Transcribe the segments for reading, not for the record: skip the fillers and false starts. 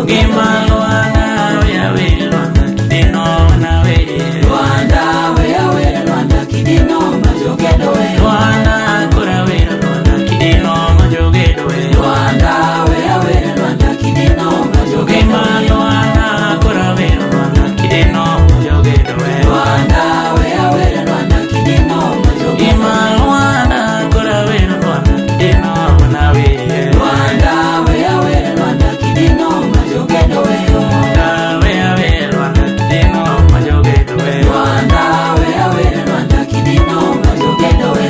Gima Luanda we awere Luanda kidino na were Luanda we awere Luanda kidino majogedo we Luanda kora were Luanda kidino majogedo we Luanda we awere Luanda kidino majogedo Gima Luanda kora were Luanda kidino majogedo we Luanda we awere Luanda kidino majogedo Gima Luanda kora were Luanda kidino na were Luanda we awere Luanda kidino majogedo we Luanda we awere Luanda kidino majogedo we Luanda we awere Luanda kidino majogedo we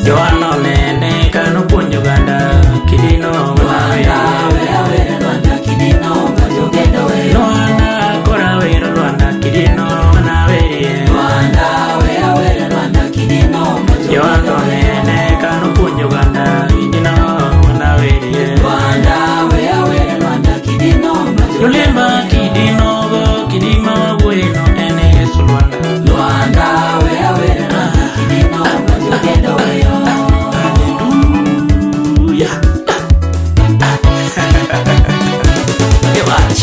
Joano nene kano puonjo ganda kidino Luanda we awere Luanda kidino majogedo we Luanda kora were Luanda kidino na were Luanda we awere Luanda kidino majogedo Joano nene kano puonjo ganda kidino na were Luanda we awere Luanda kidino majogedo Lulemba kidino go kidima bueno ene Yesu Luanda Luanda we awere Luanda kidino majogedo we Hallelujah. Gewach.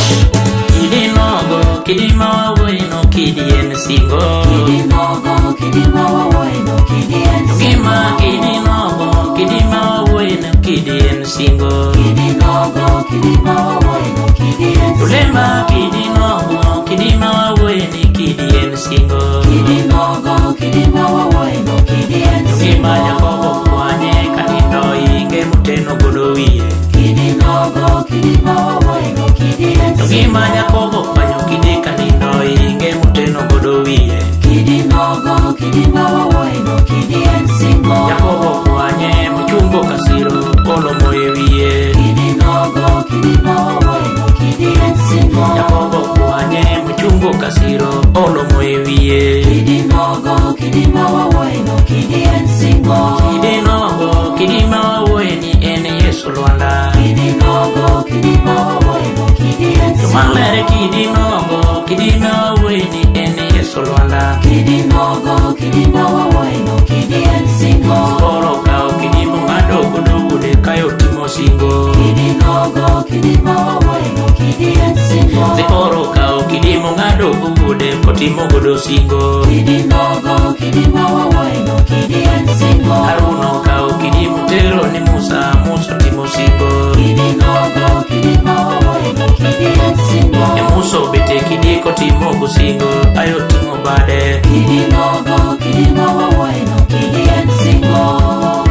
Kidinogo, kidima bueno, kidien singo. Kidinogo kidima wawoino kidien Gima kidinogo, kidima bueno, kidien singo. Kidinogo kidima wawoino kidien Lulemba kidinogo, kidima bueno, kidien singo. Kidinogo kidima wawoino kidien Gima Jakobo kwane kanindo inge muteno godo wiye. Kidinogo kidima wawoino kidien Gima Jakobo kwanyo kide kanindo inge muteno godo wiye. Kidinogo kidima wawoino kidien singo Jakobo kwanye muchungo kasiro olo moye wiye. Kidinogo kidima wawoino kidien singo Jakobo kwanye muchungo kasiro olo moye wiye. Kidinogo kidima wawoino kidien singo Kidinogo kidima waweni ene Yesu Luanda. Kidinogo kidima wawoino kidien Jumalere kidinogo kidima waweni ene Yesu Luanda. Kidinogo kidima wawoino kidien singo Oro kao kidimo madogo dogude kayo timo singo. Kidinogo kidima wawoino kidien singo Oro kao kidimo madogo gude kotimo godo singo. Kidinogo kidima wawoino kidien singo Haruno kao kidimo tero ni Musa, Musa timo singo. Kidinogo kidima wawoino kidien singo Muso bete kidiko timo gusingo ayo timo bade. Kidinogo kidima wawoino kidien singo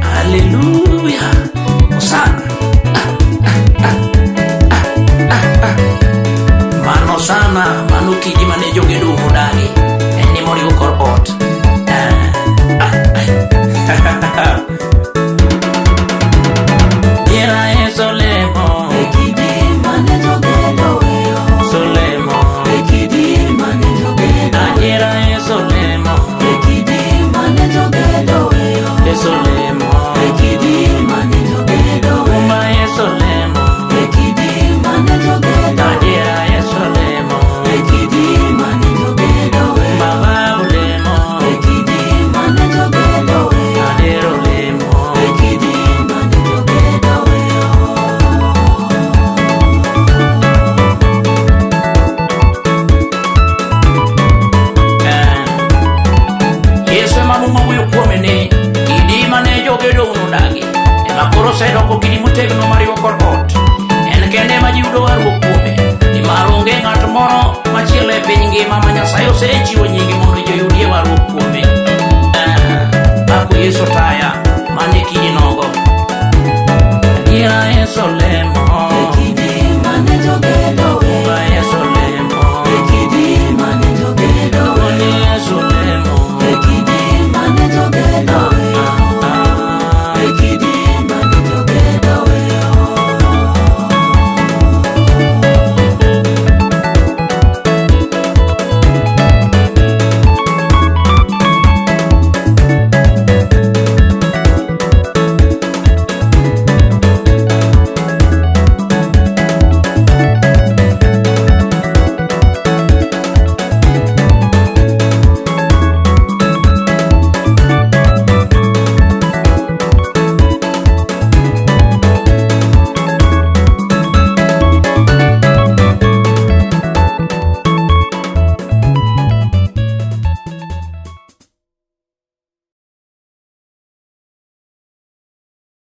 Hallelujah. Osana. Mano sana manu kidi mane jogedo modagi. Eni mori go korbot. Yera solemo. Ekidi mane jogedo weyo Solemo. Ekidi mane jogedo Yera solemo. Ekidi mane jogedo weyo Solemo. Ekidi mane jogedo weyo Umba solemo. Ekidi mane jogedo Yera solemo. Ekidi mane jogedo weyo Baba ulemo. Ekidi mane jogedo weyo Adero lemo. Ekidi mane jogedo weyo Yesu emamu mawuyo kuome ni kidi mane jogedo unodagi. Ema koro sedoko kidi mutegno mariwo kor ot. En kende ma ji udo waruok kuome. Nimar onge ng'at moro machielo e piny ngima ma Nyasaye osechiwo nyinge mondo ji oyudie waruok kuome. Ako Yesu taya mane kidi nogo. Adiera